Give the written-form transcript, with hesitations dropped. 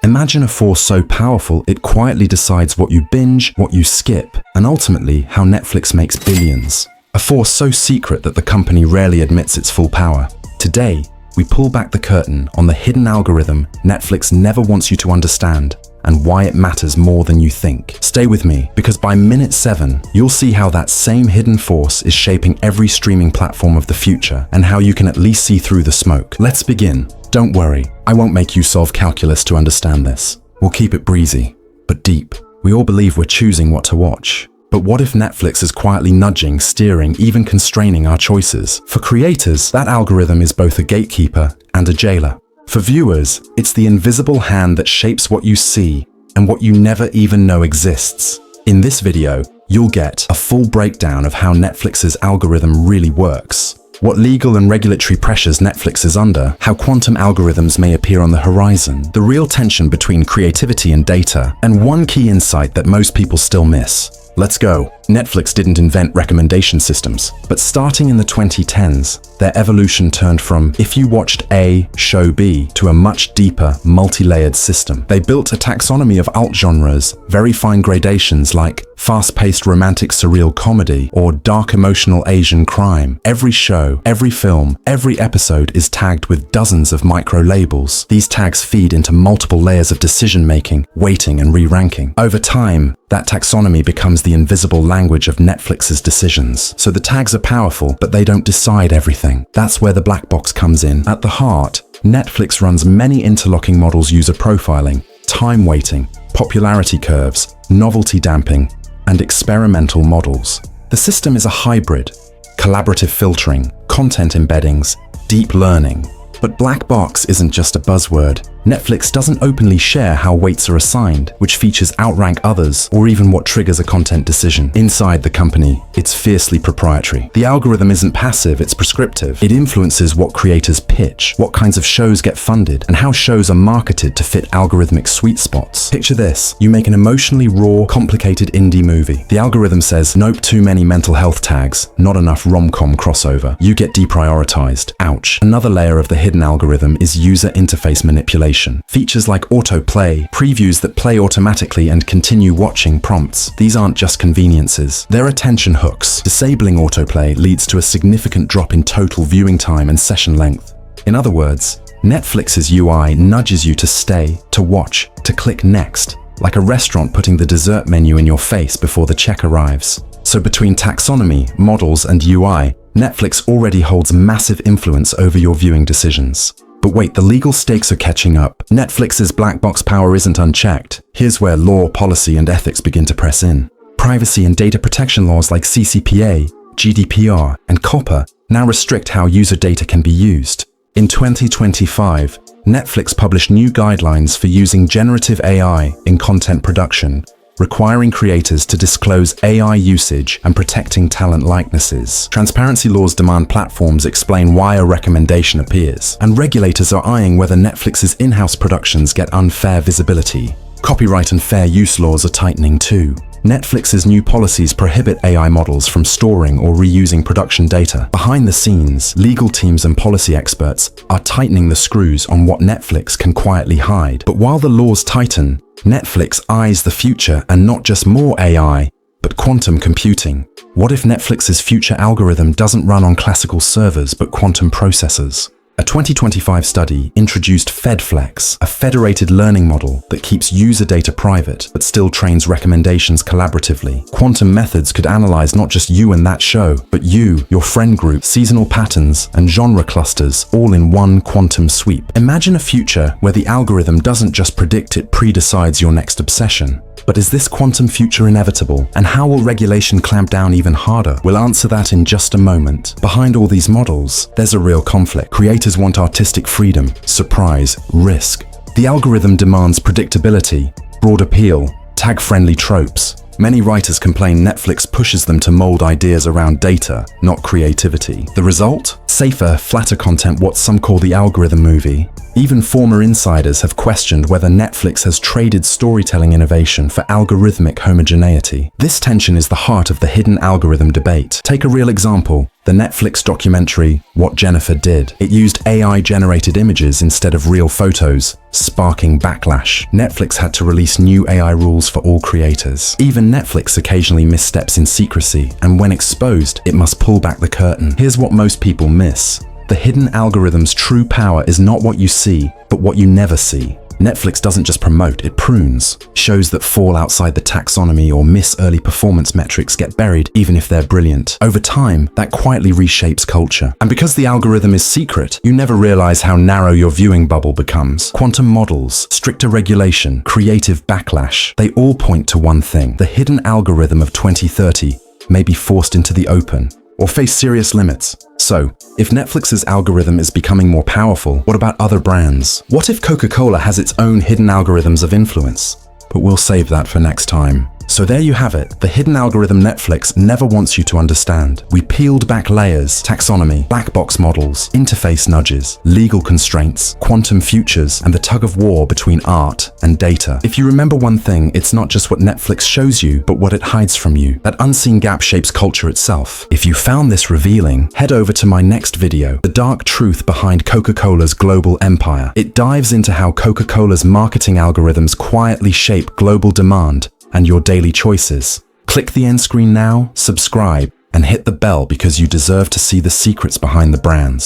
Imagine a force so powerful it quietly decides what you binge, what you skip, and ultimately how Netflix makes billions. A force so secret that the company rarely admits its full power. Today, we pull back the curtain on the hidden algorithm Netflix never wants you to understand and why it matters more than you think. Stay with me, because by minute 7, you'll see how that same hidden force is shaping every streaming platform of the future and how you can at least see through the smoke. Let's begin. Don't worry, I won't make you solve calculus to understand this. We'll keep it breezy, but deep. We all believe we're choosing what to watch. But what if Netflix is quietly nudging, steering, even constraining our choices? For creators, that algorithm is both a gatekeeper and a jailer. For viewers, it's the invisible hand that shapes what you see and what you never even know exists. In this video, you'll get a full breakdown of how Netflix's algorithm really works, what legal and regulatory pressures Netflix is under, how quantum algorithms may appear on the horizon, the real tension between creativity and data, and one key insight that most people still miss. Let's go. Netflix didn't invent recommendation systems, but starting in the 2010s, their evolution turned from if you watched A, show B, to a much deeper, multi-layered system. They built a taxonomy of alt genres, very fine gradations like fast-paced romantic surreal comedy or dark emotional Asian crime. Every show, every film, every episode is tagged with dozens of micro-labels. These tags feed into multiple layers of decision-making, weighting, and re-ranking. Over time, that taxonomy becomes the invisible language of Netflix's decisions. So the tags are powerful, but they don't decide everything. That's where the black box comes in. At the heart, Netflix runs many interlocking models: user profiling, time weighting, popularity curves, novelty damping, and experimental models. The system is a hybrid: collaborative filtering, content embeddings, deep learning. But black box isn't just a buzzword. Netflix doesn't openly share how weights are assigned, which features outrank others, or even what triggers a content decision. Inside the company, it's fiercely proprietary. The algorithm isn't passive, it's prescriptive. It influences what creators pitch, what kinds of shows get funded, and how shows are marketed to fit algorithmic sweet spots. Picture this: you make an emotionally raw, complicated indie movie. The algorithm says, nope, too many mental health tags, not enough rom-com crossover. You get deprioritized. Ouch. Another layer of the hidden algorithm is user interface manipulation. Features like autoplay, previews that play automatically and continue watching prompts. These aren't just conveniences, they're attention hooks. Disabling autoplay leads to a significant drop in total viewing time and session length. In other words, Netflix's UI nudges you to stay, to watch, to click next, like a restaurant putting the dessert menu in your face before the check arrives. So between taxonomy, models, and UI, Netflix already holds massive influence over your viewing decisions. But wait, the legal stakes are catching up. Netflix's black box power isn't unchecked. Here's where law, policy, and ethics begin to press in. Privacy and data protection laws like CCPA, GDPR, and COPPA now restrict how user data can be used. In 2025, Netflix published new guidelines for using generative AI in content production, requiring creators to disclose AI usage and protecting talent likenesses. Transparency laws demand platforms explain why a recommendation appears, and regulators are eyeing whether Netflix's in-house productions get unfair visibility. Copyright and fair use laws are tightening too. Netflix's new policies prohibit AI models from storing or reusing production data. Behind the scenes, legal teams and policy experts are tightening the screws on what Netflix can quietly hide. But while the laws tighten, Netflix eyes the future, and not just more AI, but quantum computing. What if Netflix's future algorithm doesn't run on classical servers but quantum processors? A 2025 study introduced FedFlex, a federated learning model that keeps user data private but still trains recommendations collaboratively. Quantum methods could analyze not just you and that show, but you, your friend group, seasonal patterns, and genre clusters all in one quantum sweep. Imagine a future where the algorithm doesn't just predict, it pre-decides your next obsession. But is this quantum future inevitable? And how will regulation clamp down even harder? We'll answer that in just a moment. Behind all these models, there's a real conflict. Creators want artistic freedom, surprise, risk. The algorithm demands predictability, broad appeal, tag-friendly tropes. Many writers complain Netflix pushes them to mold ideas around data, not creativity. The result? Safer, flatter content, what some call the algorithm movie. Even former insiders have questioned whether Netflix has traded storytelling innovation for algorithmic homogeneity. This tension is the heart of the hidden algorithm debate. Take a real example. The Netflix documentary, What Jennifer Did. It used AI-generated images instead of real photos, sparking backlash. Netflix had to release new AI rules for all creators. Even Netflix occasionally missteps in secrecy, and when exposed, it must pull back the curtain. Here's what most people miss. The hidden algorithm's true power is not what you see, but what you never see. Netflix doesn't just promote, it prunes. Shows that fall outside the taxonomy or miss early performance metrics get buried even if they're brilliant. Over time, that quietly reshapes culture. And because the algorithm is secret, you never realize how narrow your viewing bubble becomes. Quantum models, stricter regulation, creative backlash, they all point to one thing. The hidden algorithm of 2030 may be forced into the open or face serious limits. So, if Netflix's algorithm is becoming more powerful, what about other brands? What if Coca-Cola has its own hidden algorithms of influence? But we'll save that for next time. So there you have it, the hidden algorithm Netflix never wants you to understand. We peeled back layers, taxonomy, black box models, interface nudges, legal constraints, quantum futures, and the tug of war between art and data. If you remember one thing, it's not just what Netflix shows you, but what it hides from you. That unseen gap shapes culture itself. If you found this revealing, head over to my next video, The Dark Truth Behind Coca-Cola's Global Empire. It dives into how Coca-Cola's marketing algorithms quietly shape global demand and your daily choices. Click the end screen now, subscribe, and hit the bell because you deserve to see the secrets behind the brands.